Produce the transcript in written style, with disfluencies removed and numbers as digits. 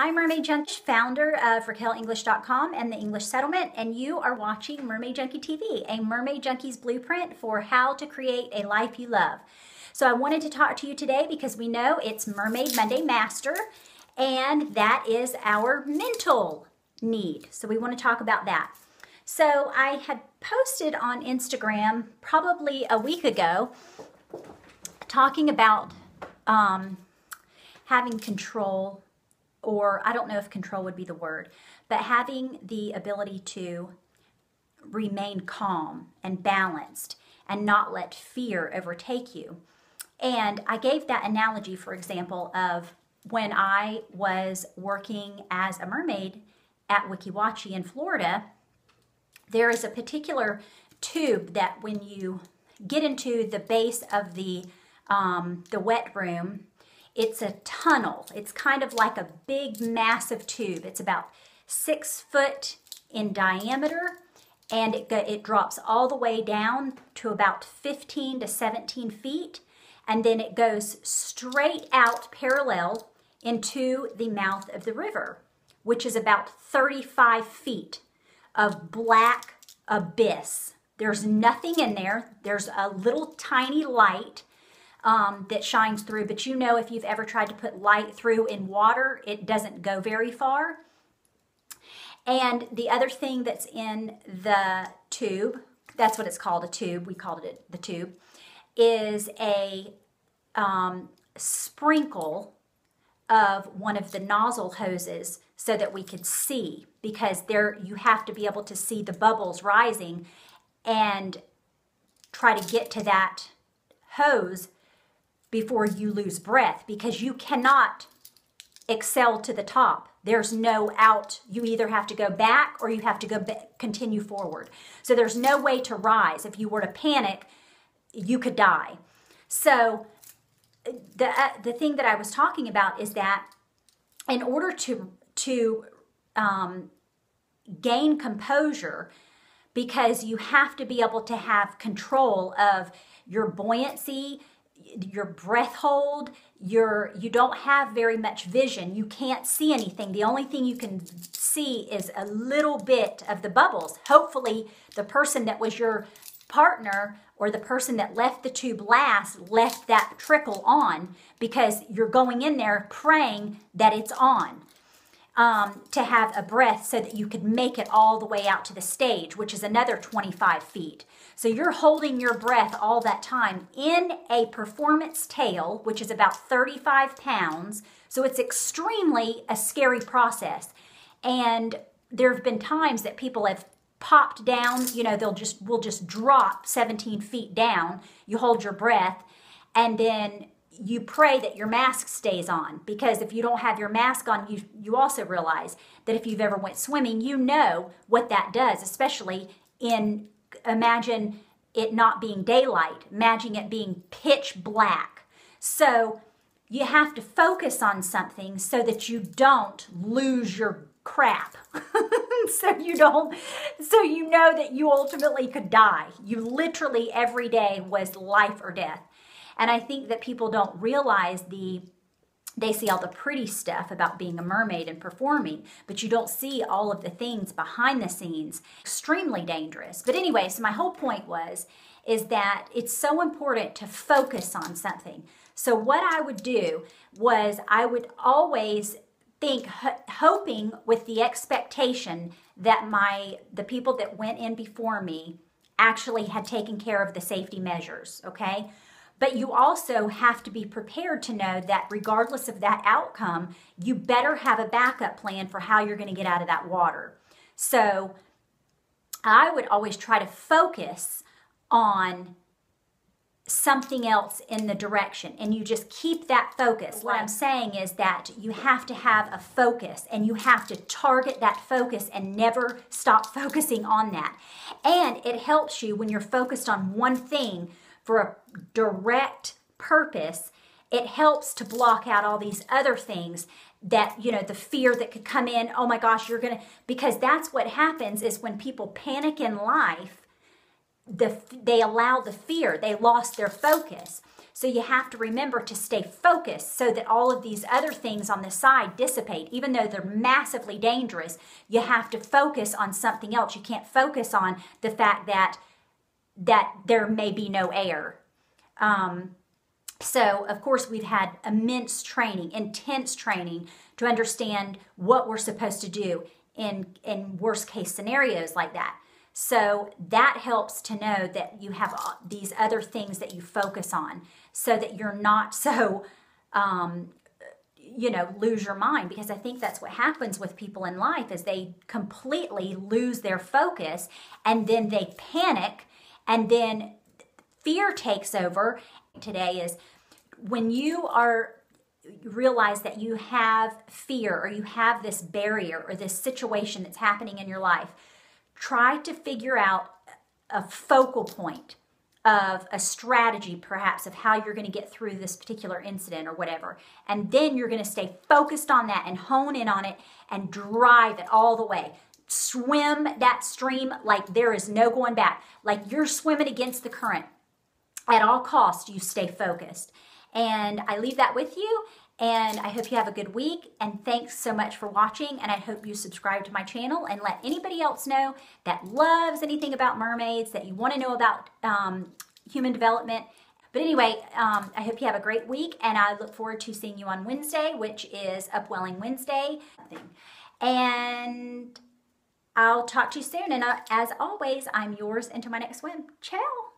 Hi, Mermaid Junkie, founder of RaquelEnglish.com and the English Settlement, and you are watching Mermaid Junkie TV, a Mermaid Junkie's blueprint for how to create a life you love. So I wanted to talk to you today because we know it's Mermaid Monday Master, and that is our mental need. So we want to talk about that. So I had posted on Instagram probably a week ago talking about having control, or I don't know if control would be the word, but having the ability to remain calm and balanced and not let fear overtake you. And I gave that analogy, for example, of when I was working as a mermaid at Weeki Wachee in Florida. There is a particular tube that when you get into the base of the wet room, it's a tunnel. It's kind of like a big, massive tube. It's about 6 foot in diameter, and it drops all the way down to about 15 to 17 feet, and then it goes straight out parallel into the mouth of the river, which is about 35 feet of black abyss. There's nothing in there. There's a little tiny light that shines through, but you know, if you've ever tried to put light through in water, it doesn't go very far. And the other thing that's in the tube, that's what it's called, a tube, we called it the tube, is a sprinkle of one of the nozzle hoses so that we could see, because there you have to be able to see the bubbles rising and try to get to that hose before you lose breath, because you cannot excel to the top. There's no out. You either have to go back or you have to continue forward. So there's no way to rise. If you were to panic, you could die. So the thing that I was talking about is that in order to gain composure, because you have to be able to have control of your buoyancy, your breath hold, you don't have very much vision. You can't see anything. The only thing you can see is a little bit of the bubbles. Hopefully the person that was your partner or the person that left the tube last left that trickle on, because you're going in there praying that it's on. To have a breath so that you could make it all the way out to the stage, which is another 25 feet. So you're holding your breath all that time in a performance tail, which is about 35 pounds. So it's extremely a scary process. And there have been times that people have popped down, you know, will just drop 17 feet down. You hold your breath, and then you pray that your mask stays on, because if you don't have your mask on, you also realize that if you've ever went swimming, you know what that does, especially imagine it not being daylight, imagine it being pitch black. So you have to focus on something so that you don't lose your crap. so you know that you ultimately could die. You literally every day was life or death. And I think that people don't realize they see all the pretty stuff about being a mermaid and performing, but you don't see all of the things behind the scenes. Extremely dangerous. But anyway, so my whole point is that it's so important to focus on something. So what I would do was I would always think, hoping with the expectation that the people that went in before me actually had taken care of the safety measures, okay? But you also have to be prepared to know that regardless of that outcome, you better have a backup plan for how you're going to get out of that water. So I would always try to focus on something else in the direction, and you just keep that focus. What I'm saying is that you have to have a focus, and you have to target that focus and never stop focusing on that. And it helps you when you're focused on one thing for a direct purpose. It helps to block out all these other things that, you know, the fear that could come in. Oh my gosh, because that's what happens is when people panic in life, they allow the fear, they lost their focus. So you have to remember to stay focused so that all of these other things on the side dissipate. Even though they're massively dangerous, you have to focus on something else. You can't focus on the fact that there may be no air. So, of course, we've had immense training, intense training to understand what we're supposed to do in worst case scenarios like that. So that helps to know that you have these other things that you focus on so that you're not so, lose your mind. Because I think that's what happens with people in life is they completely lose their focus and then they panic and then fear takes over. Today is when you realize that you have fear or you have this barrier or this situation that's happening in your life, try to figure out a focal point of a strategy, perhaps, of how you're going to get through this particular incident or whatever. And then you're going to stay focused on that and hone in on it and drive it all the way. Swim that stream like there is no going back. Like you're swimming against the current. At all costs, you stay focused. And I leave that with you. And I hope you have a good week. And thanks so much for watching. And I hope you subscribe to my channel and let anybody else know that loves anything about mermaids, that you want to know about human development. But anyway, I hope you have a great week. And I look forward to seeing you on Wednesday, which is Upwelling Wednesday. And I'll talk to you soon. And as always, I'm yours until my next swim. Ciao.